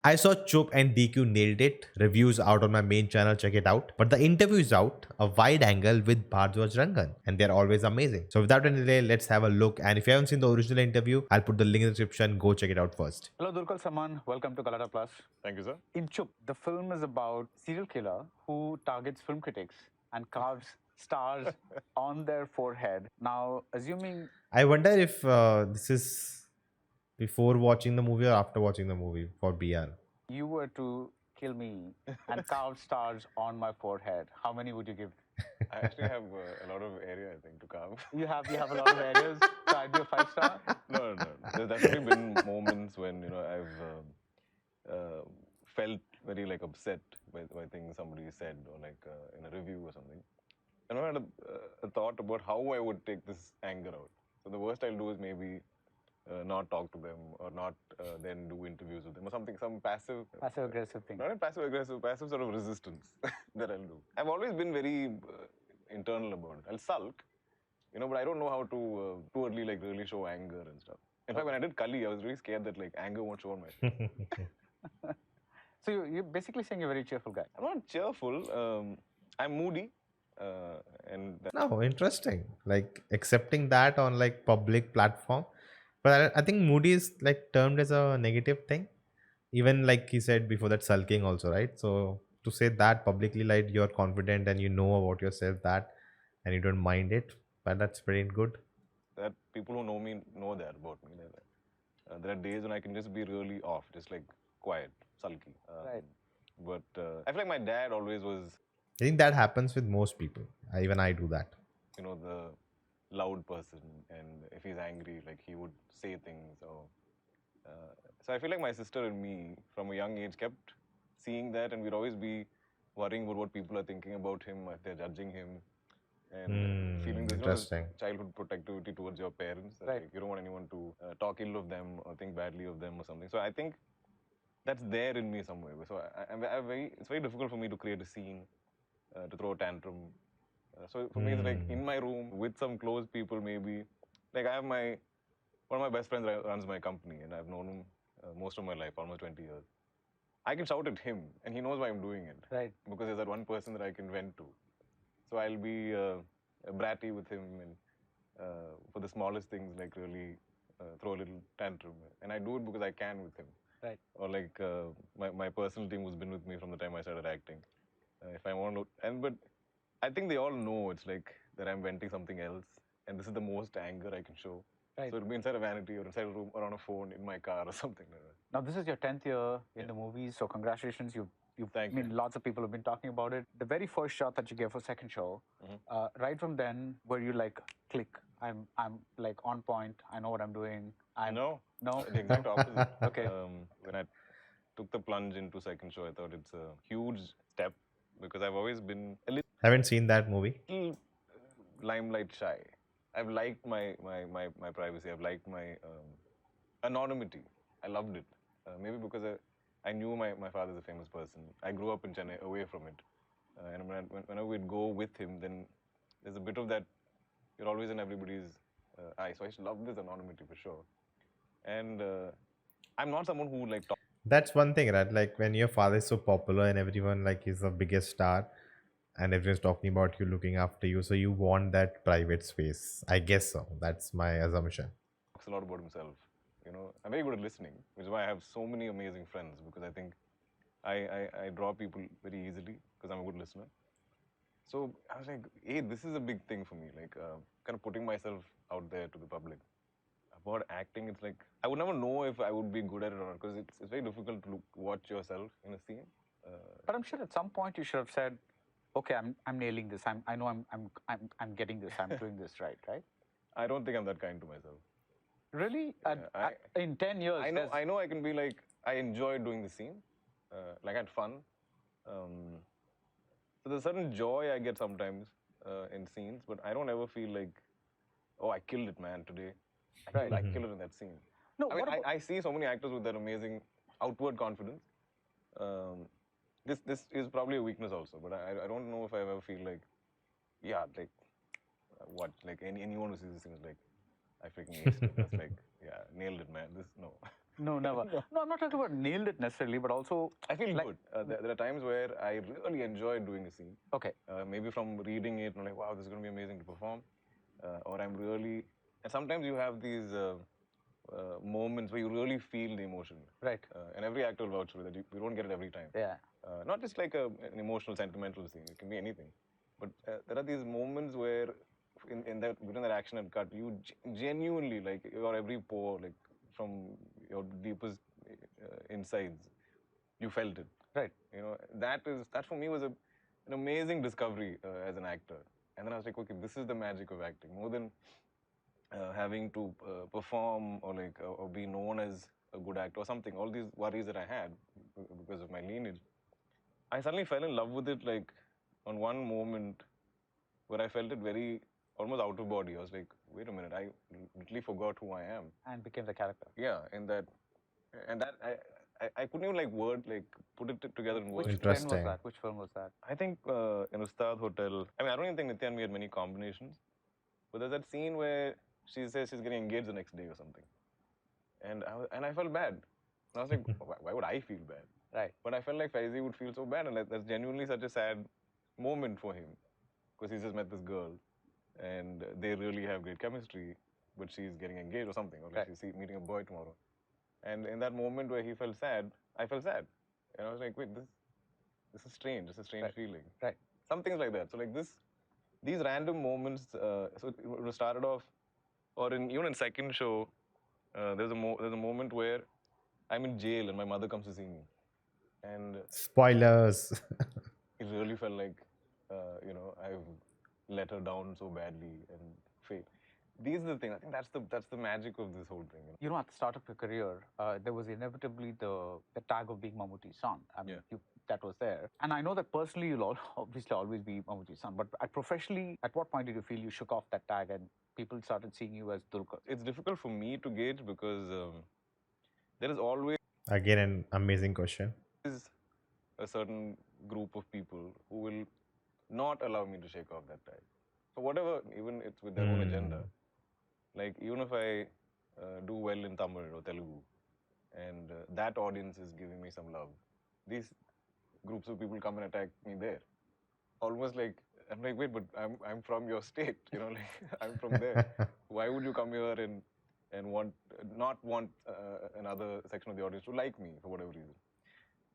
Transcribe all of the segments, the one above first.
I saw Chup and DQ nailed it. Reviews out on my main channel, check it out. But the interview is out, a wide angle with Baradwaj Rangan, and they're always amazing. So without any delay, let's have a look. And if you haven't seen the original interview, I'll put the link in the description. Go check it out first. Hello, Dulquer Salmaan. Welcome to Kalata Plus. Thank you, sir. In Chup, the film is about serial killer who targets film critics and carves stars on their forehead. Now, assuming I wonder if this is before watching the movie or after watching the movie for BR. you were to kill me and carve stars on my forehead, how many would you give? I actually have a lot of area, I think, to carve. You have a lot of areas, so I'd be a 5-star. No. There's definitely been moments when I've felt very like upset by things somebody said or like in a review or something. And I had a thought about how I would take this anger out. So the worst I'll do is maybe not talk to them or not then do interviews with them or something, some passive. Passive aggressive thing. Not a passive aggressive, passive sort of resistance that I'll do. I've always been very internal about it. I'll sulk, but I don't know how to too early like really show anger and stuff. In fact, when I did Kali, I was really scared that like anger won't show on my face. So you're basically saying you're a very cheerful guy. I'm not cheerful. I'm moody. And No, interesting. Like accepting that on like public platform. But I think moody is like termed as a negative thing. Even like he said before that sulking also, right? So to say that publicly, like you're confident and you know about yourself that and you don't mind it, but that's pretty good. that people who know me know that about me. There are days when I can just be really off, just like quiet, sulky. Right. But I feel like my dad always was, I think that happens with most people. Even I do that. the loud person, and if he's angry, like he would say things. Or so I feel like my sister and me, from a young age, kept seeing that, and we'd always be worrying about what people are thinking about him, if they're judging him, and feeling this, Interesting. childhood protectivity towards your parents. That, Right. like, you don't want anyone to talk ill of them or think badly of them or something. So I think that's there in me somewhere. So it's very difficult for me to create a scene, to throw a tantrum. So for me, it's like in my room with some close people, maybe. Like I have one of my best friends runs my company, and I've known him most of my life, almost 20 years. I can shout at him, and he knows why I'm doing it. Right. Because there's that one person that I can vent to. So I'll be bratty with him, and for the smallest things, like really throw a little tantrum. And I do it because I can with him. Right. Or like my personal team who's been with me from the time I started acting. If I want to, but I think they all know it's like that I'm venting something else, and this is the most anger I can show. Right. So it'll be inside a vanity or inside a room or on a phone in my car or something like that. Now, this is your 10th year in the movies, so congratulations. Thank I mean, you. lots of people have been talking about it. The very first shot that you gave for second show, right from then, were you like, click, I'm like on point, I know what I'm doing. No, No? the exact opposite. Okay. When I took the plunge into second show, I thought it's a huge step because I've always been a Haven't seen that movie. little limelight shy. I've liked my privacy. I've liked my anonymity. I loved it. Maybe because I knew my father's a famous person. I grew up in Chennai, away from it. And whenever we'd go with him, then there's a bit of that. You're always in everybody's eye. So I just love this anonymity for sure. And I'm not someone who like talk. That's one thing, right? Like when your father is so popular and everyone like is the biggest star and everyone's talking about you, looking after you. So you want that private space. I guess so. That's my assumption. Talks a lot about himself. I'm very good at listening, which is why I have so many amazing friends because I think I draw people very easily because I'm a good listener. So I was like, hey, this is a big thing for me, like kind of putting myself out there to the public. About acting, it's like I would never know if I would be good at it or not because it's very difficult to watch yourself in a scene. But I'm sure at some point you should have said, okay, I'm nailing this. I know I'm getting this. I'm doing this right? I don't think I'm that kind to myself. Really? In 10 years? I know I can be like, I enjoy doing the scene. Like I had fun. So there's a certain joy I get sometimes in scenes, but I don't ever feel like, oh, I killed it, man, today. I killed it in that scene. No, I mean, I see so many actors with that amazing outward confidence. This is probably a weakness also, but I don't know if I ever feel like, yeah, like, what, like anyone who sees this thing is like, I freaking aced it. That's like, yeah, nailed it, man. No. No, never. No. No, I'm not talking about nailed it necessarily, but also I feel like, good. There are times where I really enjoy doing a scene. okay, Maybe from reading it, I'm like, wow, this is going to be amazing to perform. Or I'm really, and sometimes you have these moments where you really feel the emotion. right. And every actor will vouch for that. You don't get it every time. Yeah. Not just like an emotional, sentimental scene. It can be anything. But there are these moments where, in that within that action and cut, you genuinely like your every pore, like from your deepest insides, you felt it. Right. You know, that for me was an amazing discovery as an actor. And then I was like, okay, this is the magic of acting. More than having to perform or like or be known as a good actor or something. All these worries that I had because of my lineage, I suddenly fell in love with it. Like on one moment where I felt it very almost out of body. I was like, wait a minute, I literally forgot who I am. And became the character. Yeah, in that, and that I couldn't even like put it together in words. Which when was Interesting. that? Which film was that? I think in Ustad Hotel. I mean, I don't even think Nitya and me had many combinations, but there's that scene where she says she's getting engaged the next day or something, and I felt bad. And I was like, why would I feel bad? Right. But I felt like Faizi would feel so bad, and that's genuinely such a sad moment for him because he's just met this girl, and they really have great chemistry, but she's getting engaged or something, or like Right. she's meeting a boy tomorrow. And in that moment where he felt sad, I felt sad, and I was like, wait, this is strange. This is a strange Right. feeling. Right. Some things like that. So like these random moments. So it started off, or even in second show, there's a moment where I'm in jail and my mother comes to see me, and Spoilers. it really felt like I've let her down so badly and failed. These are the things. I think that's the magic of this whole thing. You know, at the start of your career, there was inevitably the tag of being Mammootty's son. I mean, Yeah. that was there. And I know that personally, you'll obviously always be Mammootty's son. But professionally, at what point did you feel you shook off that tag and people started seeing you as Dulquer? It's difficult for me to gauge because there is always Again, an amazing question. a certain group of people who will not allow me to shake off that tag. For whatever, even it's with their own agenda. Like even if I do well in Tamil or Telugu, and that audience is giving me some love, these groups of people come and attack me there. Almost like I'm like, wait, but I'm from your state, like I'm from there. Why would you come here and not want another section of the audience to like me for whatever reason?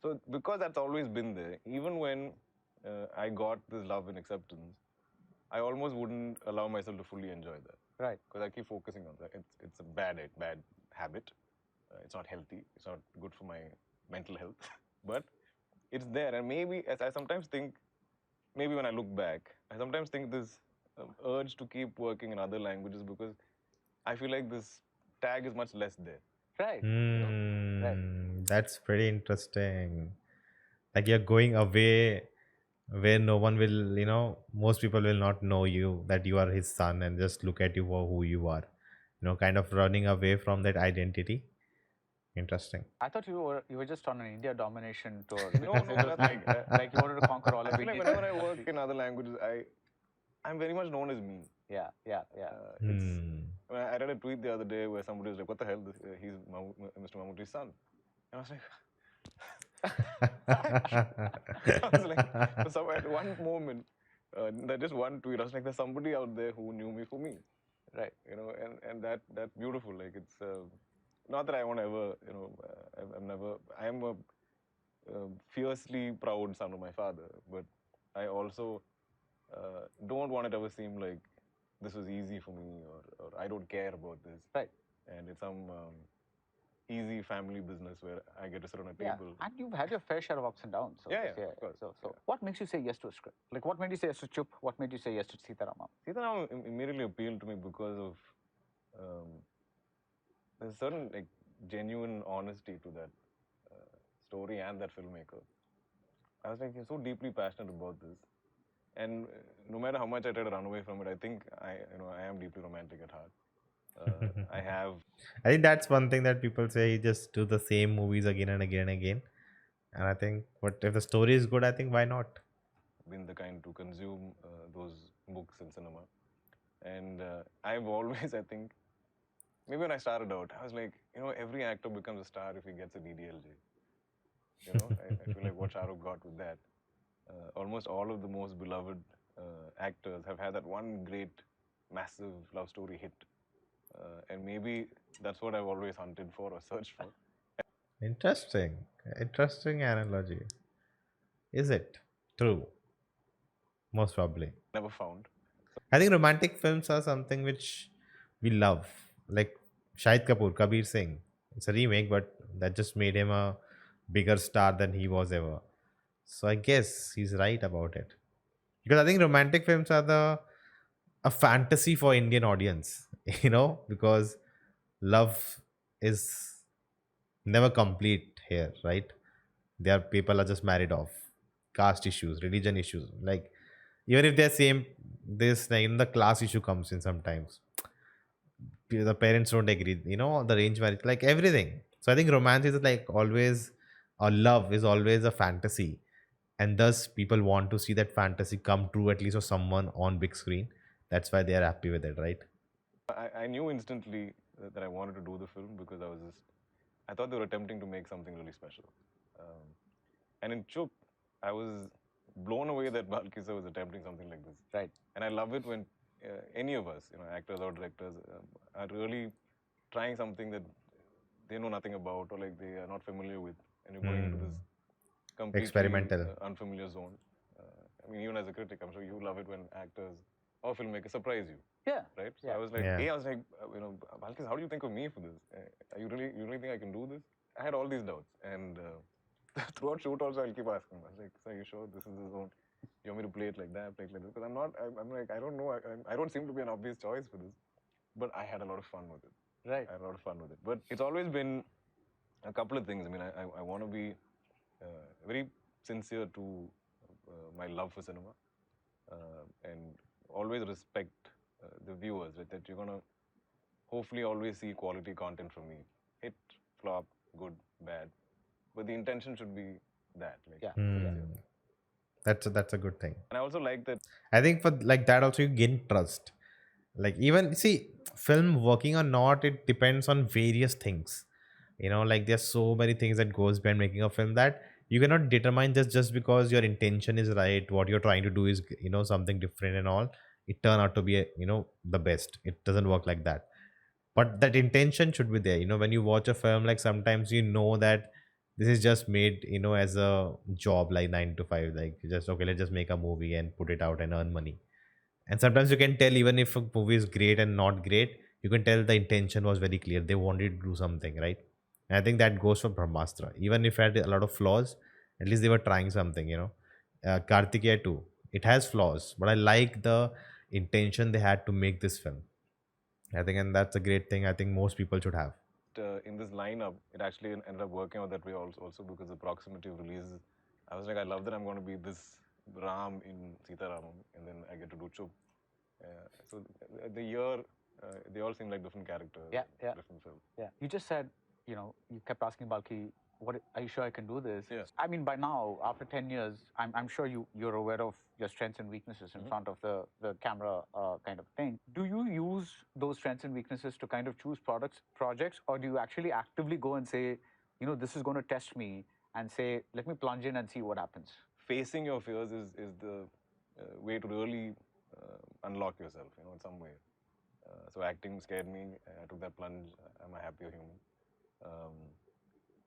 So because that's always been there, even when I got this love and acceptance, I almost wouldn't allow myself to fully enjoy that. Right. Because I keep focusing on that. It's a bad habit. It's not healthy. It's not good for my mental health. But it's there, and maybe as I sometimes think, maybe when I look back, I sometimes think this urge to keep working in other languages because I feel like this tag is much less there. Right. That's pretty interesting. Like you're going away where no one will, most people will not know you, that you are his son and just look at you for who you are. Kind of running away from that identity. Interesting. I thought you were just on an India domination tour. No, that's like you wanted to conquer all I of feel like India. whenever I work in other languages, I'm very much known as me. Yeah. I read a tweet the other day where somebody was like, "What the hell? He's Mr. Mammootty's son," and I was like, I was like, so at one moment, that just one tweet, I was like, there's somebody out there who knew me for me, Right. And that's beautiful. Like it's not that I won't ever, I am a fiercely proud son of my father, but I also don't want it to ever seem like this was easy for me or I don't care about this. Right. And it's some easy family business where I get to sit on a Yeah. table. And you've had your fair share of ups and downs. So Yeah, of course. So what makes you say yes to a script? Like what made you say yes to Chup? What made you say yes to Sitaramam? Sitaram immediately appealed to me because of there's a certain like genuine honesty to that story and that filmmaker. I was like, you're so deeply passionate about this, and no matter how much I try to run away from it, I think I am deeply romantic at heart. I have. I think that's one thing that people say, just do the same movies again and again and again. And I think, but if the story is good, I think why not? Been the kind to consume those books in cinema, and I've always, I think, maybe when I started out, I was like, every actor becomes a star if he gets a DDLJ. I feel like what Shah Rukh got with that. Almost all of the most beloved actors have had that one great, massive love story hit. And maybe that's what I've always hunted for or searched for. Interesting. Interesting analogy. Is it true? Most probably. Never found. I think romantic films are something which we love. Like Shahid Kapoor, Kabir Singh. It's a remake, but that just made him a bigger star than he was ever. So I guess he's right about it. Because I think romantic films are the a fantasy for Indian audience, because love is never complete here, right? There people are just married off. Caste issues, religion issues. Like even if they're same, this like, the class issue comes in sometimes. The parents don't agree, the arranged marriage, like everything. So I think romance is like always, or love is always a fantasy, and thus people want to see that fantasy come true at least for someone on big screen. That's why they are happy with it, right? I knew instantly that I wanted to do the film because I thought they were attempting to make something really special. Um, and in Chup, I was blown away that Balkisa was attempting something like this. Right. And I love it when any of us, actors or directors, are really trying something that they know nothing about or like they are not familiar with, and you're going into this completely Experimental. unfamiliar zone. I mean, even as a critic, I'm sure you love it when actors or filmmakers surprise you. Yeah. Right. So Yeah. I was like, Yeah. Balkis, how do you think of me for this? You really think I can do this? I had all these doubts, and throughout shoot also, I'll keep asking. I was like, "Sir, you sure this is the zone? You want me to play it like that, play it like this?" Because I'm not. I'm like, I don't know. I don't seem to be an obvious choice for this, but I had a lot of fun with it. Right. I had a lot of fun with it. But it's always been a couple of things. I mean, I want to be very sincere to my love for cinema, and always respect the viewers. Right? That you're gonna hopefully always see quality content from me. Hit, flop, good, bad, but the intention should be that. Like, Yeah. sincere. That's a good thing. And I also like that. I think for like that also you gain trust. Like even see film working or not, it depends on various things. Like there's so many things that goes behind making a film that you cannot determine just because your intention is right, what you're trying to do is something different and all. It turn out to be the best. It doesn't work like that. But that intention should be there. When you watch a film, like sometimes that this is just made as a job, like 9 to 5, like just okay, let's just make a movie and put it out and earn money. And sometimes you can tell, even if a movie is great and not great, you can tell the intention was very clear. They wanted to do something, right? And I think that goes for Brahmastra. Even if it had a lot of flaws, at least they were trying something. Kartikeya too. It has flaws, but I like the intention they had to make this film. I think, and that's a great thing. I think most people should have. In this lineup, it actually ended up working out that way also because the proximity of releases. I was like, I love that I'm going to be this Ram in Sita Ramam, and then I get to do Chup. So the year, they all seem like different characters, Yeah. different films. Yeah. You just said, you kept asking Balki, "What are you sure I can do this?" Yes. I mean, by now, after 10 years, I'm sure you're aware of your strengths and weaknesses in front of the camera kind of thing. Do you use those strengths and weaknesses to kind of choose projects, or do you actually actively go and say, this is going to test me, and say, let me plunge in and see what happens? Facing your fears is the way to really unlock yourself, in some way. So acting scared me. I took that plunge. I'm a happier human.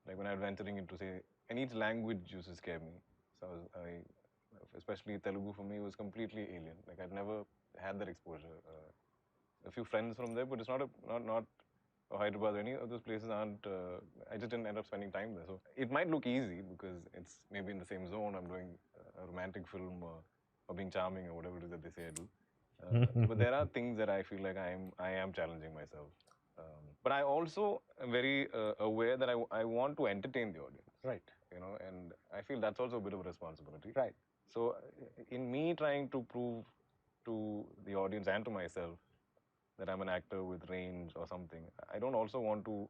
Like when I was venturing into, say, and each language used to scare me. So especially Telugu for me was completely alien. Like I'd never had that exposure. A few friends from there, but it's not Hyderabad or any of those places aren't. I just didn't end up spending time there. So it might look easy because it's maybe in the same zone. I'm doing a romantic film or being charming or whatever it is that they say I do. But there are things that I feel like I am challenging myself. But I also am very aware that I want to entertain the audience. Right. And I feel that's also a bit of a responsibility. Right. So in me trying to prove to the audience and to myself that I'm an actor with range or something, I don't also want to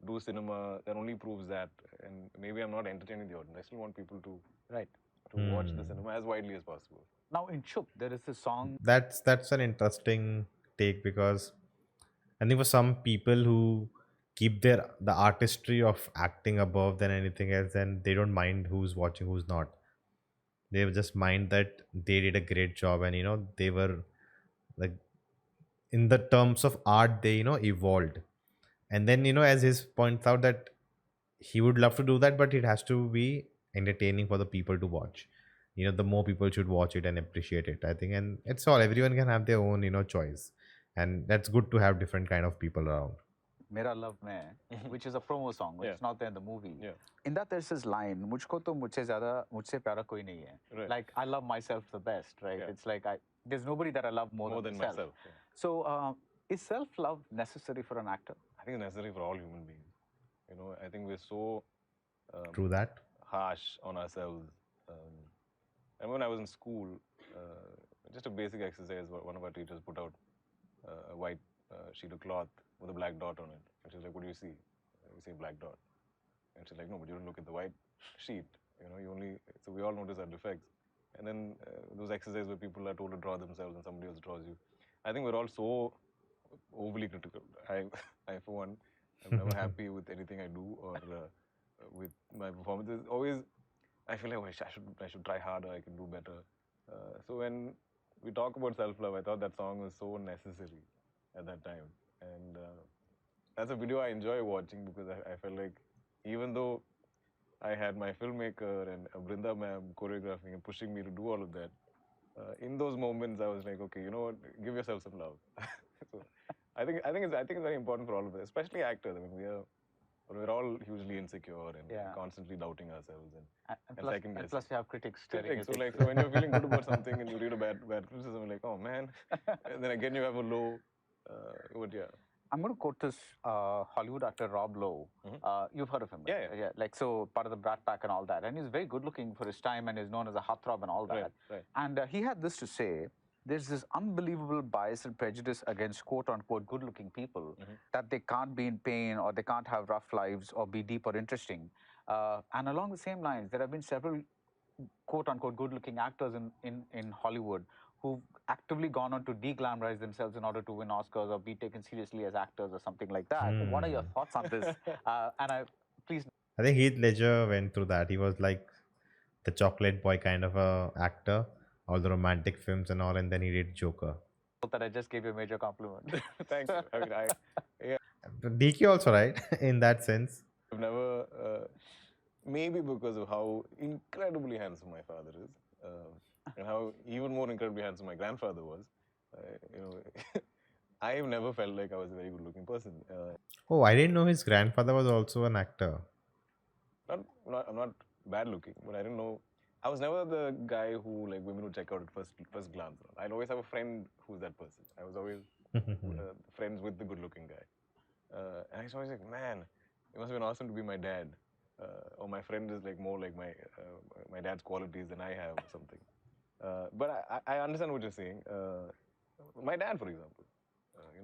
do cinema that only proves that, and maybe I'm not entertaining the audience. I still want people to Right. watch the cinema as widely as possible. Now in Chup, there is this song. That's an interesting take, because I think for some people who keep the artistry of acting above than anything else, and they don't mind who's watching, who's not. They just mind that they did a great job, and they were like, in the terms of art, they evolved. And then as his points out, that he would love to do that, but it has to be entertaining for the people to watch. The more people should watch it and appreciate it, I think. And it's all, everyone can have their own choice, and that's good to have different kind of people around. Mera Love Mein, which is a promo song, which Yeah. is not there in the movie. Yeah. In that, there's this line, "Mujhko to mujhse pyara koi nahi hai." Right. Like, I love myself the best, right? Yeah. It's like, there's nobody that I love more than myself. Yeah. So, is self-love necessary for an actor? I think it's necessary for all human beings. I think we're so True that. harsh on ourselves. And when I was in school, just a basic exercise, one of our teachers put out a white sheet of cloth with a black dot on it. And she's like, "What do you see?" We see a black dot. And she's like, "No, but you don't look at the white sheet. You only." So we all notice our defects. And then those exercises where people are told to draw themselves and somebody else draws you. I think we're all so overly critical. I for one, I'm never happy with anything I do or with my performances. Always, I feel like I should try harder. I can do better. So when we talk about self-love, I thought that song was so necessary at that time, and that's a video I enjoy watching because I felt like even though I had my filmmaker and Brinda ma'am choreographing and pushing me to do all of that, in those moments I was like, okay, you know what, give yourself some love. So I think it's very important for all of us, especially actors. I mean, we're all hugely insecure and constantly doubting ourselves and second guessing. Plus you have critics staring at So when you're feeling good about something and you read a bad criticism, you're like, oh man, and then again you have a low. But yeah. I'm going to quote this Hollywood actor Rob Lowe. You've heard of him, right? Yeah. Like, so part of the Brat Pack and all that. And he's very good looking for his time and is known as a heartthrob and all that. Right. And he had this to say: there's this unbelievable bias and prejudice against quote unquote good looking people that they can't be in pain or they can't have rough lives or be deep or interesting. And along the same lines, there have been several quote unquote good looking actors in Hollywood who've actively gone on to de-glamorize themselves in order to win Oscars or be taken seriously as actors or something like that. What are your thoughts on this? Please. I think Heath Ledger went through that. He was like the chocolate boy kind of a actor, all the romantic films and all, and then he did Joker. That I just gave you a major compliment. Thank you. I mean, DK also, right? In that sense. I've never, maybe because of how incredibly handsome my father is, and how even more incredibly handsome my grandfather was. I've never felt like I was a very good-looking person. Oh, I didn't know his grandfather was also an actor. I'm not bad-looking, but I didn't know. I was never the guy who like women would check out at first glance. I'd always have a friend who's that person. I was always friends with the good-looking guy, and I was always like, man, it must have been awesome to be my dad, or my friend is like more like my dad's qualities than I have or something. But I understand what you're saying. My dad, for example,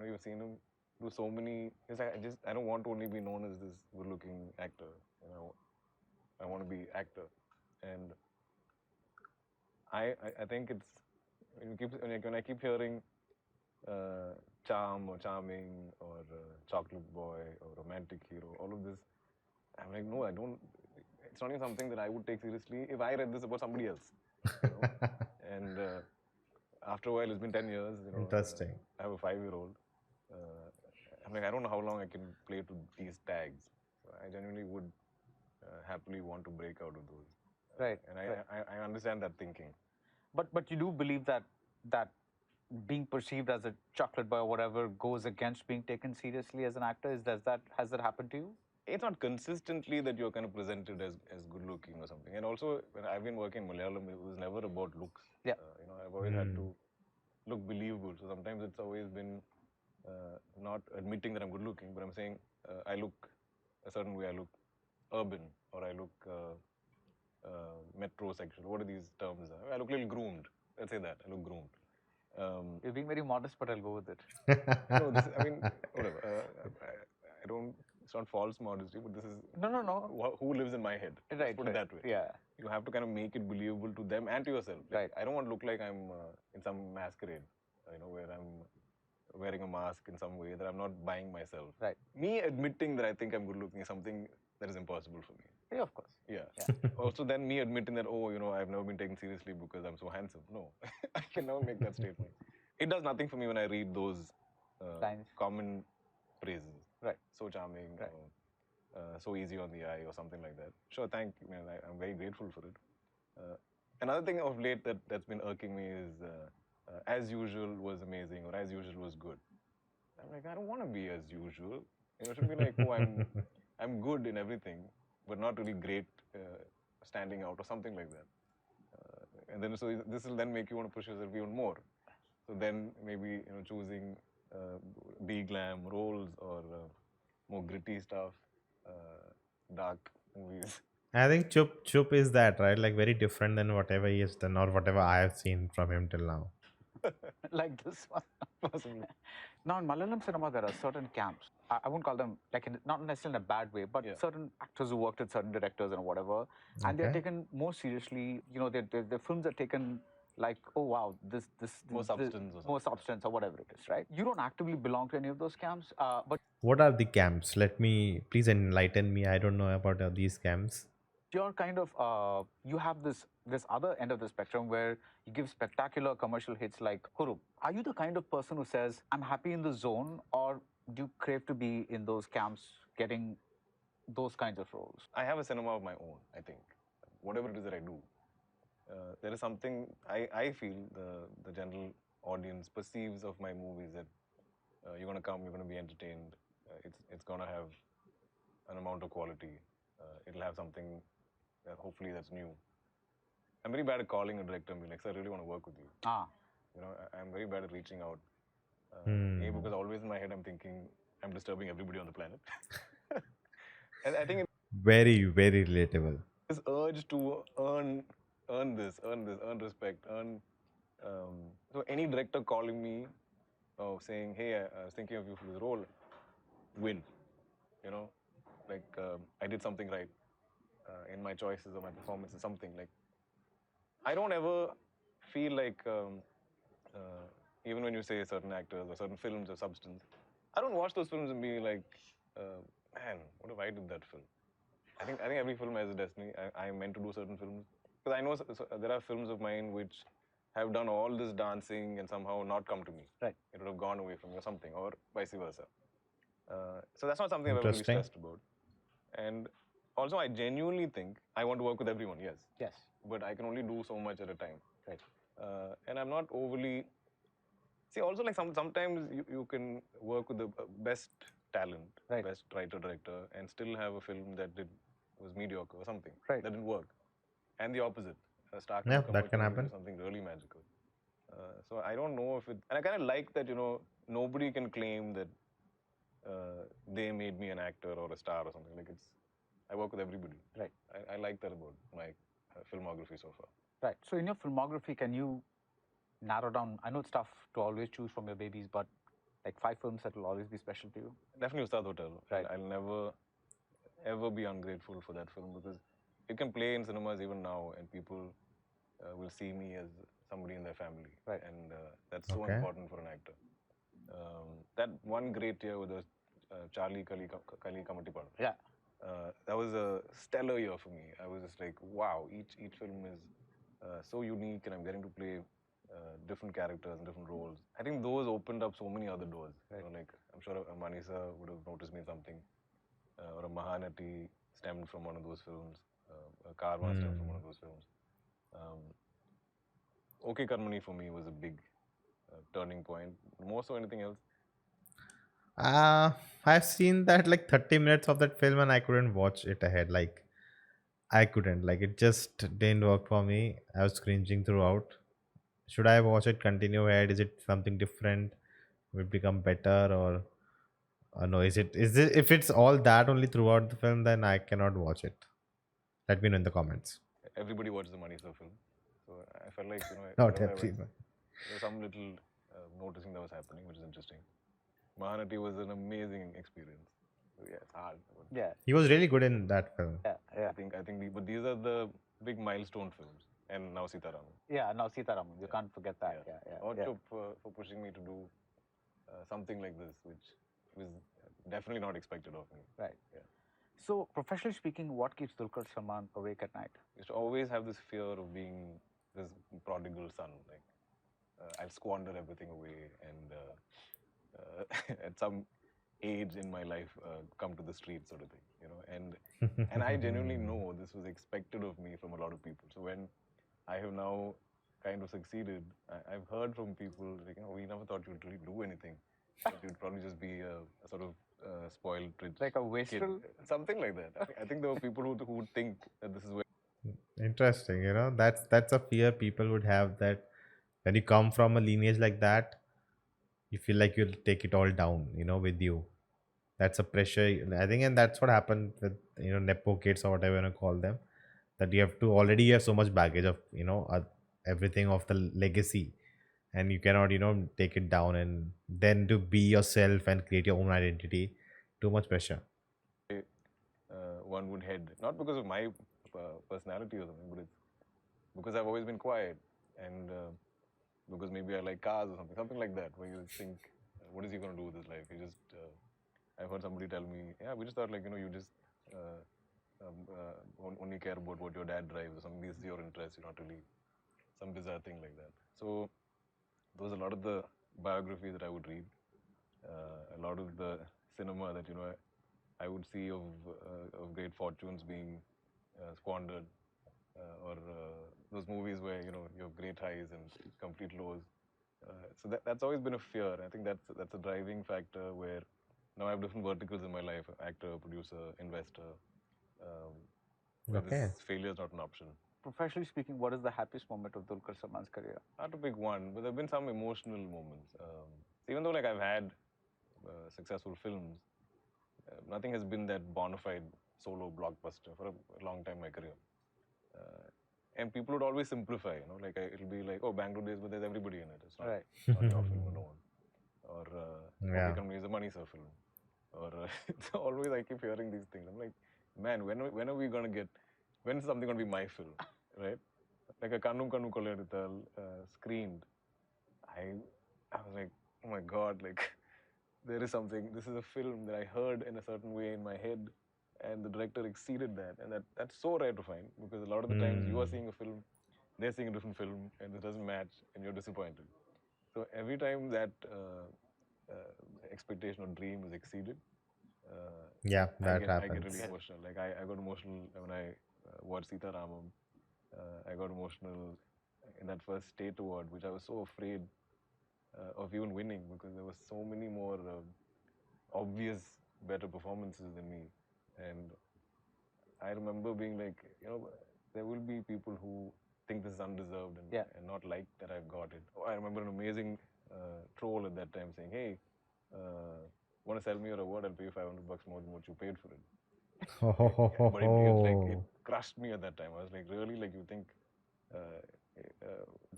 you've seen him do so many. He's like, I don't want to only be known as this good-looking actor. I want to be actor, and I think it's when I keep hearing charm or charming or chocolate boy or romantic hero, all of this, I'm like, no, I don't. It's not even something that I would take seriously if I read this about somebody else. And after a while, it's been 10 years. Interesting. I have a 5-year-old. I'm like, I don't know how long I can play to these tags. So I genuinely would happily want to break out of those. Right. And I understand that thinking. But you do believe that being perceived as a chocolate boy or whatever goes against being taken seriously as an actor? Has that happened to you? It's not consistently that you're kind of presented as good looking or something. And also, when I've been working in Malayalam, it was never about looks. Yeah. I've always had to look believable. So sometimes it's always been not admitting that I'm good looking, but I'm saying I look a certain way. I look urban, or I look metrosexual. What are these terms? I look a little groomed. Let's say that. I look groomed. You're being very modest, but I'll go with it. No, whatever. I don't. It's not false modesty, but this is no. Who lives in my head? Right. Let's put it that way. Yeah. You have to kind of make it believable to them and to yourself. Right. I don't want to look like I'm in some masquerade, where I'm wearing a mask in some way that I'm not buying myself. Right. Me admitting that I think I'm good looking is something that is impossible for me. Yeah, of course. Yeah. Yeah. Also, then me admitting that, oh, I've never been taken seriously because I'm so handsome. No, I can never make that statement. It does nothing for me when I read those Lines. common phrases. Right. So charming, Right. so easy on the eye, or something like that. Sure, thank you, man. I'm very grateful for it. Another thing of late that's been irking me is as usual was amazing, or as usual was good. I'm like, I don't want to be as usual. It should be like, oh, I'm good in everything, but not really great standing out or something like that. And then so this will then make you want to push yourself even more. So then maybe choosing B glam roles or more gritty stuff, dark movies. I think Chup is that, right? Like very different than whatever he has done or whatever I have seen from him till now. Like this one. Possibly. Now, in Malayalam cinema, there are certain camps. I won't call them not necessarily in a bad way, but Yeah. certain actors who worked with certain directors and whatever, and they're Okay. taken more seriously. Their films are taken like, oh wow, this More substance or more something. substance or whatever it is, right? You don't actively belong to any of those camps, but What are the camps? Let me please enlighten me. I don't know about these camps. you're kind of you have this other end of the spectrum where you give spectacular commercial hits like Hurup. Are you the kind of person who says, I'm happy in the zone, or do you crave to be in those camps getting those kinds of roles? I have a cinema of my own, I think. Whatever it is that I do, there is something I feel the general audience perceives of my movies that you're going to come, you're going to be entertained, it's going to have an amount of quality, it'll have something that hopefully that's new. I'm very bad at calling a director and being like, sir, I really want to work with you. I'm very bad at reaching out. Because always in my head I'm thinking I'm disturbing everybody on the planet. And I think Very, very relatable. this urge to earn respect, so any director calling me, saying, hey, I was thinking of you for this role, win. Like I did something right in my choices or my performance or something. Like I don't ever feel like even when you say certain actors or certain films or substance, I don't watch those films and be like, man, what if I did that film? I think every film has a destiny. I'm meant to do certain films because I know there are films of mine which have done all this dancing and somehow not come to me. Right. It would have gone away from me or something, or vice versa. So that's not something I've ever really Interesting. stressed about. And also, I genuinely think I want to work with everyone. Yes. Yes. But I can only do so much at a time. Right. And I'm not overly. See, also like sometimes you can work with the best talent, Right. best writer director, and still have a film that was mediocre or something. Right. That didn't work. And the opposite. Start Yeah, to that can happen. something really magical. So I don't know if it, and I kind of like that nobody can claim that they made me an actor or a star or something. Like I work with everybody. Right. I like that about my filmography so far. Right. So in your filmography, can you narrow down? I know it's tough to always choose from your babies, but like 5 films that will always be special to you. Definitely Ustad Hotel. Right. I'll never ever be ungrateful for that film because it can play in cinemas even now, and people will see me as somebody in their family. Right. And that's so Okay. important for an actor. That one great year with the Charlie Kali Kamatipadu. Yeah. That was a stellar year for me. I was just like, wow, each film is so unique, and I'm getting to play different characters and different roles. I think those opened up so many other doors. Right. Like I'm sure Manisa would have noticed me in something, or a Mahanati stemmed from one of those films. A Karma stemmed from one of those films. Okay Karmani for me was a big turning point. More so anything else. I've seen that like 30 minutes of that film and I couldn't watch it ahead. Like I couldn't. Like it just didn't work for me. I was cringing throughout. Should I watch it continue ahead? Is it something different? Will it become better or no? Is it if it's all that only throughout the film, then I cannot watch it. Let me know in the comments. Everybody watched the Manisa film. So I felt like, Not wherever I went, everyone. there was some little noticing that was happening, which is interesting. Mahanati was an amazing experience. So yeah, it's hard. But Yeah. He was really good in that film. Yeah. Yeah. I think but these are the big milestone films. And now Sitaram. Yeah. Now Sitaram, you can't forget that. Yeah. Yeah. Or Yeah. Chup for pushing me to do something like this, which was definitely not expected of me. Right. Yeah. So, professionally speaking, what keeps Dulquer Salmaan awake at night? I used to always have this fear of being this prodigal son. Like I'll squander everything away, and at some age in my life, come to the street sort of thing, you know. And I genuinely know this was expected of me from a lot of people. So when I have now kind of succeeded, I've heard from people like, you know, we never thought you'd really do anything. That you'd probably just be a sort of spoiled rich Like a kid. wastrel? Something like that. I think there were people who would think that this is where Interesting, you know, that's a fear people would have, that when you come from a lineage like that, you feel like you'll take it all down, you know, with you. That's a pressure, I think, and that's what happened with, you know, nepo kids or whatever you want to call them. That you have to already have so much baggage of, you know, everything of the legacy, and you cannot, you know, take it down, and then to be yourself and create your own identity. Too much pressure. one would head, not because of my personality or something, but it's because I've always been quiet, and because maybe I like cars or something like that, where you think, what is he going to do with his life? He just, I've heard somebody tell me, yeah, we just thought like, you know, you just only care about what your dad drives or something. This is your interest. You're not really some bizarre thing like that. So those are a lot of the biographies that I would read, a lot of the cinema that, you know, I would see of great fortunes being squandered, or those movies where, you know, you have great highs and complete lows. So that's always been a fear. I think that's a driving factor where now I have different verticals in my life: actor, producer, investor, where this Okay. failure is not an option. Professionally speaking, what is the happiest moment of Dulquer Salmaan's career? Hard to pick one, but there have been some emotional moments. Even though like I've had successful films, nothing has been that bona fide solo blockbuster for a long time in my career. And people would always simplify, you know, like it'll be like, oh, Bangalore Days, but there's everybody in it. It's not, Right. not your film alone. Or Yeah. Company is a Manisa film. Or it's always, I keep hearing these things. I'm like, man, when are we going to get, when is something going to be my film, right? Like a Kannum Kannu Kolladital screened. I, I was like, oh my God, like, there is something, this is a film that I heard in a certain way in my head, and the director exceeded that. And that's so rare to find, because a lot of the times you are seeing a film, they're seeing a different film, and it doesn't match, and you're disappointed. So every time that expectation or dream is exceeded, Yeah, that I get really happens. emotional. Like I got emotional when I watched Sita Ramam. I got emotional in that first state award, which I was so afraid of even winning, because there were so many more obvious better performances than me. And I remember being like, you know, there will be people who think this is undeserved and not like that I've got it. Oh, I remember an amazing troll at that time saying, hey, want to sell me your award? I'll pay you $500 more than what you paid for it. But it crushed me at that time. I was like, really? Like, you think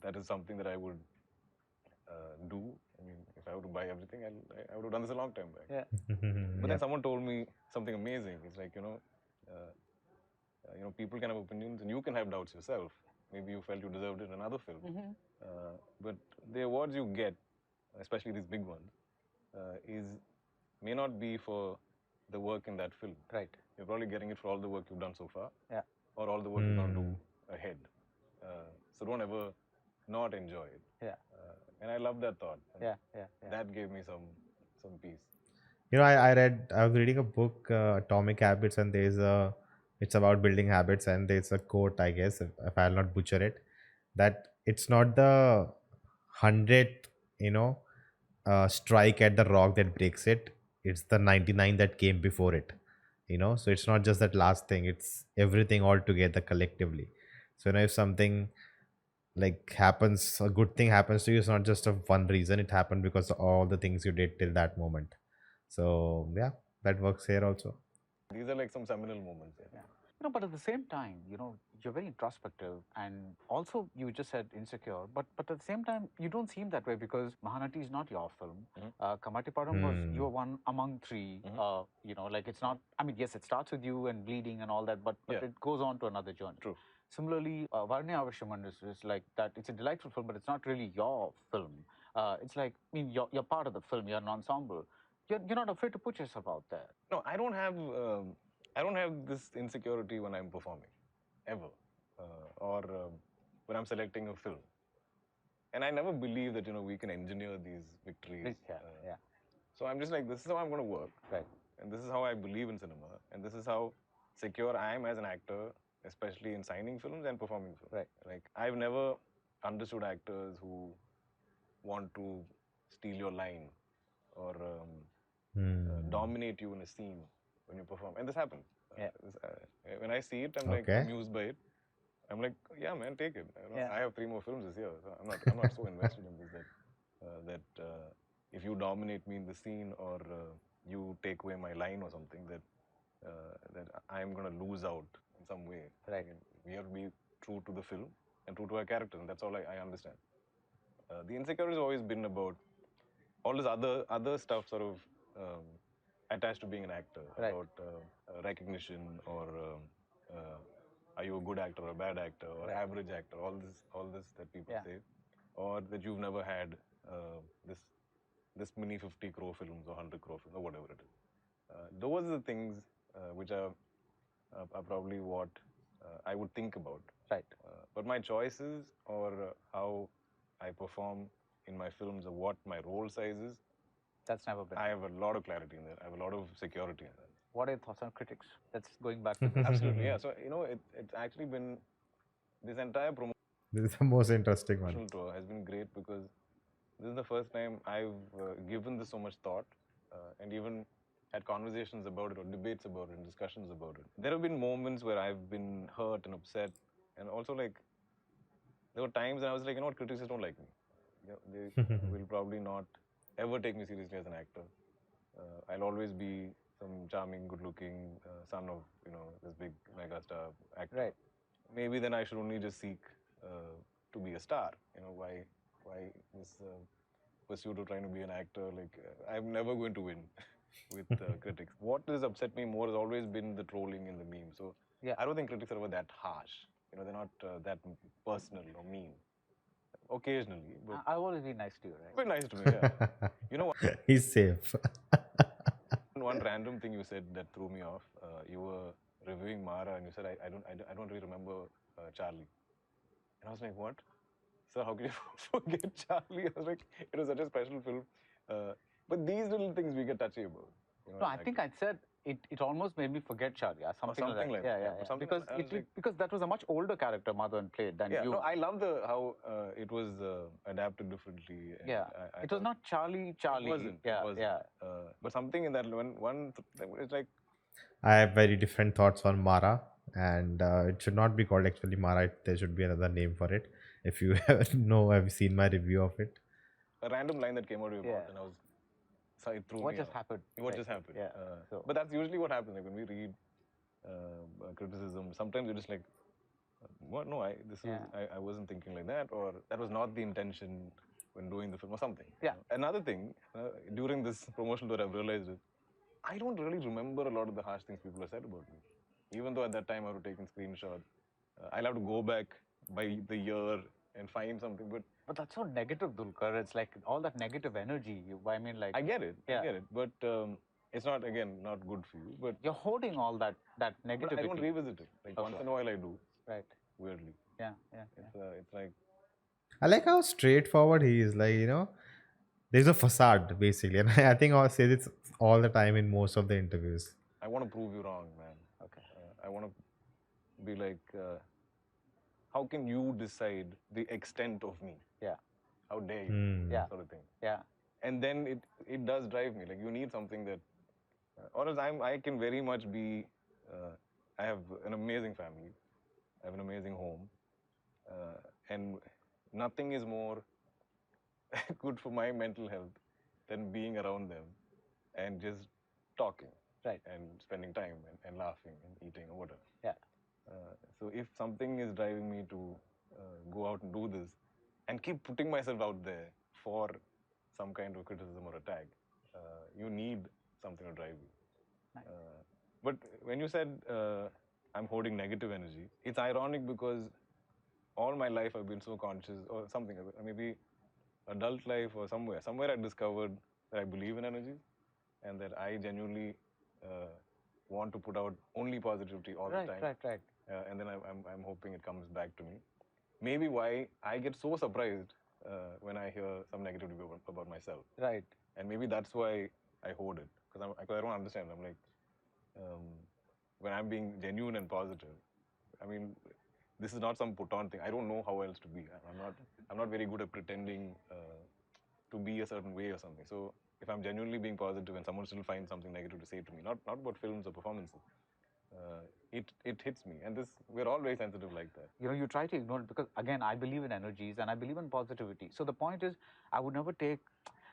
that is something that I would do? I mean, if I were to buy everything, I would have done this a long time back. Yeah. But Yeah. then someone told me something amazing. It's like, people can have opinions and you can have doubts yourself. Maybe you felt you deserved it in another film. But the awards you get, especially these big ones, may not be for the work in that film. Right. You're probably getting it for all the work you've done so far, Yeah. or all the work you're going to do ahead. So don't ever not enjoy it. Yeah. And I love that thought. And Yeah. that gave me some peace. You know, I was reading a book, Atomic Habits, and it's about building habits, and there's a quote, I guess, if I'll not butcher it, that it's not the 100th, you know, strike at the rock that breaks it. It's the 99 that came before it, you know. So it's not just that last thing, it's everything all together collectively. So, you know, if something like happens, a good thing happens to you, it's not just of one reason. It happened because of all the things you did till that moment. So yeah, that works here also. These are like some seminal moments. Yeah. You know, but at the same time, you know, you're very introspective, and also you just said insecure, but at the same time, you don't seem that way, because Mahanati is not your film. Kamati Padam was, you were one among three. You know, like, it's not, I mean, yes, it starts with you and bleeding and all that, but it goes on to another journey. True. Similarly, Varne Avashaman is like that. It's a delightful film, but it's not really your film. It's like, I mean, you're part of the film. You're an ensemble. You're not afraid to put yourself out there. No, I don't have this insecurity when I'm performing, ever, or when I'm selecting a film. And I never believe that we can engineer these victories. Yeah. So I'm just like, this is how I'm going to work, Right. and this is how I believe in cinema, and this is how secure I am as an actor, especially in signing films and performing films. Right. Like I've never understood actors who want to steal your line or dominate you in a scene when you perform, and this happens. Yeah. When I see it, I'm like Okay. amused by it. I'm like, yeah, man, take it. Yeah. I have 3 more films this year, so I'm not so invested in this that if you dominate me in the scene or you take away my line or something, that I'm gonna lose out in some way. Right. I mean, we have to be true to the film and true to our character, and that's all I understand. The insecurity has always been about all this other stuff, sort of attached to being an actor, Right. about recognition or are you a good actor or a bad actor or Right. average actor, all this that people Yeah. say, or that you've never had this many 50 crore films or 100 crore films or whatever it is. Those are the things which are probably what I would think about. Right. But my choices or how I perform in my films or what my role size is, That's never been. I have a lot of clarity in that. I have a lot of security in that. What are your thoughts on critics? That's going back to this. Absolutely, yeah. So it's actually been this entire This is the most interesting one. promotional tour has been great because this is the first time I've given this so much thought and even had conversations about it or debates about it and discussions about it. There have been moments where I've been hurt and upset, and also like there were times when I was like, what, critics just don't like me. They will probably not ever take me seriously as an actor. I'll always be some charming, good-looking son of this big megastar actor. Right. Maybe then I should only just seek to be a star. Why this pursuit of trying to be an actor? Like I'm never going to win with critics. What has upset me more has always been the trolling and the memes. So Yeah. I don't think critics are ever that harsh. They're not that personal or mean. Occasionally, but I've always been nice to you, right? very nice to me. Yeah. He's safe. One random thing you said that threw me off. You were reviewing Mara, and you said, I don't really remember Charlie. And I was like, what? Sir, how can you forget Charlie? I was like, it was such a special film. But these little things we get touchy about. No, I think I said it almost made me forget Charlie. Something like that. Yeah. Because because that was a much older character Madhavan played than you. No, I love how it was adapted differently. And Yeah. It was not Charlie. It wasn't. Yeah. But something in that it's like, I have very different thoughts on Mara, and it should not be called actually Mara. There should be another name for it. If you have seen my review of it. a random line that came out of your mouth, and I was, sorry, it threw What me just off. happened? What just happened? Yeah. But that's usually what happens. Like when we read criticism, sometimes you're just like, what? No, I wasn't thinking like that, or that was not the intention when doing the film, or something. Yeah. Another thing during this promotional tour, I've realized is I don't really remember a lot of the harsh things people have said about me, even though at that time I would have taken screenshots. I'll have to go back by the year and find something, But that's so negative, Dulquer. It's like all that negative energy. I mean, like I get it. Yeah. I get it. But it's not, again, not good for you. But you're holding all that but negativity. I don't revisit it. Like once in a while I do, Right. weirdly. Yeah. It's like, I like how straightforward he is. Like, there's a facade basically, and I think I'll say this all the time in most of the interviews. I want to prove you wrong, man. Okay. I want to be like, how can you decide the extent of me? Yeah. How dare you? Yeah. Sort of thing. Yeah. And then it does drive me. Like you need something that, or else I can very much be. I have an amazing family. I have an amazing home, and nothing is more good for my mental health than being around them and just talking, Right. and spending time and laughing and eating or whatever. Yeah. So if something is driving me to go out and do this and keep putting myself out there for some kind of criticism or attack, you need something to drive you. Nice. But when you said I'm holding negative energy, it's ironic because all my life I've been so conscious, or something, maybe adult life or somewhere I discovered that I believe in energy and that I genuinely want to put out only positivity all the time. Right. And then I'm hoping it comes back to me. Maybe why I get so surprised when I hear some negativity about myself. Right. And maybe that's why I hoard it because I don't understand. I'm like, when I'm being genuine and positive, I mean, this is not some put-on thing. I don't know how else to be. I'm not very good at pretending to be a certain way or something. So if I'm genuinely being positive and someone still finds something negative to say to me, not about films or performances, it hits me. And we're all very sensitive like that. You try to ignore it because, again, I believe in energies and I believe in positivity. So the point is, I would never take,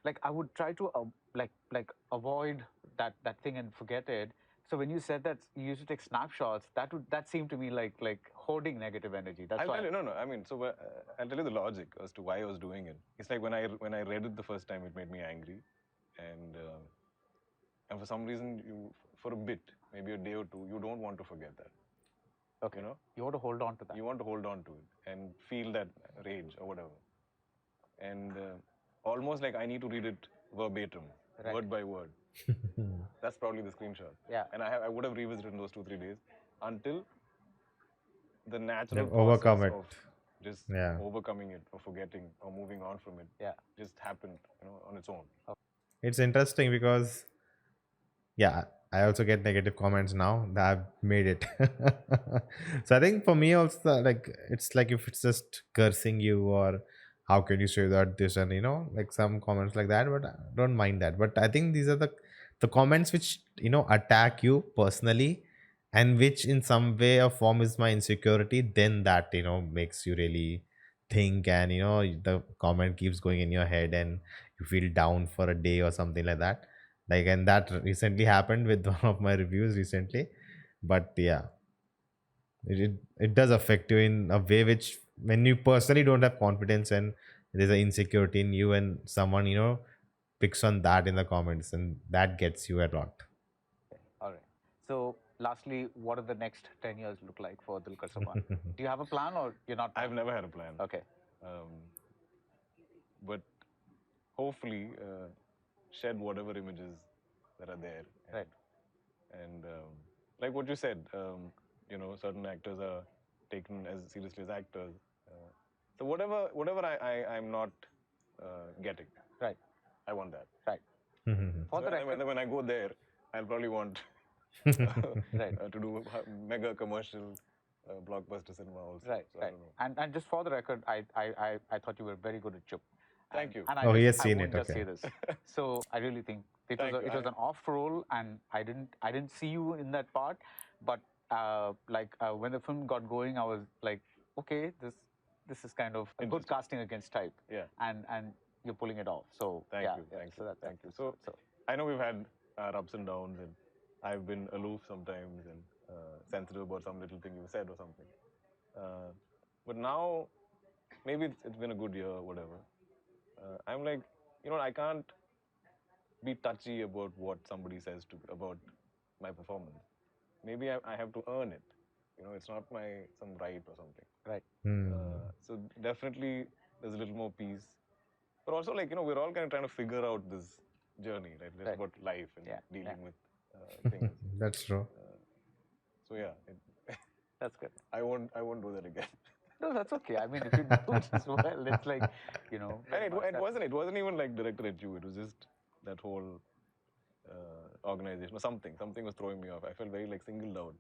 like, I would try to like avoid that thing and forget it. So when you said that you used to take snapshots, that seemed to me like hoarding negative energy. That's I'll why. tell you, no. I mean, so I'll tell you the logic as to why I was doing it. It's like when I read it the first time, it made me angry, and for some reason, for a bit, maybe a day or two, you don't want to forget that. Okay. You want to hold on to that. You want to hold on to it and feel that rage or whatever, and almost like I need to read it verbatim, Right. word by word. That's probably the screenshot. Yeah. And I would have revisited in those 2-3 days until the natural Like overcome process it. of just Yeah. overcoming it or forgetting or moving on from it Yeah. just happened, on its own. It's interesting because, yeah, I also get negative comments now that I've made it. So I think for me also, like, it's like if it's just cursing you or how can you say that this, and like some comments like that, but I don't mind that. But I think these are the comments which attack you personally, and which in some way or form is my insecurity. Then that makes you really think, and the comment keeps going in your head, and you feel down for a day or something like that. Like, and that recently happened with one of my reviews recently. But yeah, it does affect you in a way which, when you personally don't have confidence and there's an insecurity in you, and someone picks on that in the comments, and that gets you a lot. All right. So, lastly, what do the next 10 years look like for Dulquer Salmaan? Do you have a plan, or you're not? I've never had a plan. Okay. But hopefully shed whatever images that are there. Right. And like what you said, certain actors are taken as seriously as actors. So whatever I'm not getting, Right. I want that. Right. For the record, When I go there, I'll probably want right. to do a mega commercial blockbuster cinema also. Right. So I Right. don't know. And just for the record, I thought you were very good at Chup. Thank you. And Oh, he has I seen won't it, just okay. say this. So I really think it Thank was you. it was an off role, and I didn't see you in that part. But when the film got going, I was like, okay, this is kind of a good Interesting. casting against type. Yeah. And you're pulling it off. So Thank yeah, you. yeah. Thank So you. that, Thank you. so So I know we've had our ups and downs, and I've been aloof sometimes and sensitive about some little thing you said or something. But now, maybe it's been a good year or whatever. I'm like, I can't be touchy about what somebody says about my performance. Maybe I have to earn it. It's not some right or something. right. So definitely there's a little more peace. But also, like, we're all kind of trying to figure out this journey, right? That's Right. about life and Yeah, dealing yeah. with things. That's true. So yeah, That's good. I won't do that again. No, that's okay. I mean, if you do it as well, it's like, And very much it that- wasn't even like directed at you. It was just that whole organization or something. Something was throwing me off. I felt very like singled out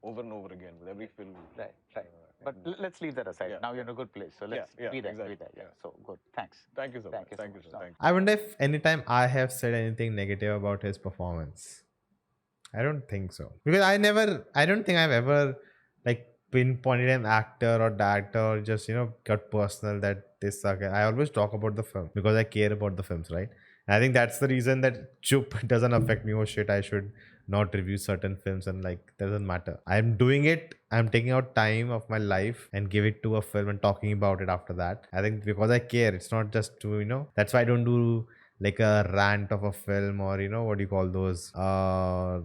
over and over again with every film. Right, right. But let's leave that aside. Yeah, Now you're in a good place. So let's yeah, be there. exactly, Be there. Yeah. yeah. So good. Thanks. Thank you so Thank much. you so Thank you, much. sir. Thank you. I wonder if anytime I have said anything negative about his performance. I don't think so, because I don't think I've ever like pinpointed an actor or director or just got personal that this suck. I always talk about the film because I care about the films, right? And I think that's the reason that Chup doesn't affect me. Oh shit, I should not review certain films, and like doesn't matter. I'm doing it. I'm taking out time of my life and give it to a film and talking about it after that. I think because I care. It's not just to. That's why I don't do like a rant of a film, or what do you call those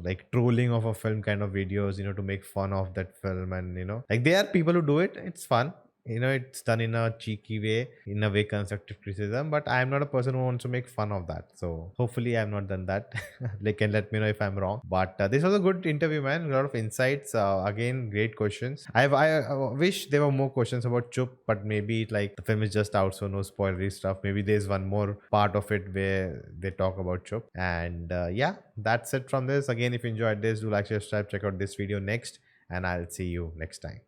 like trolling of a film kind of videos to make fun of that film. And like there are people who do it, it's fun, It's done in a cheeky way, in a way constructive criticism, but I'm not a person who wants to make fun of that. So hopefully I've not done that. Like, can let me know if I'm wrong. But this was a good interview, man. A lot of insights. Again, great questions. I wish there were more questions about Chup, but maybe like the film is just out, so no spoilery stuff. Maybe there's one more part of it where they talk about Chup. And yeah, that's it from this. Again, if you enjoyed this, do like, share, subscribe, check out this video next, and I'll see you next time.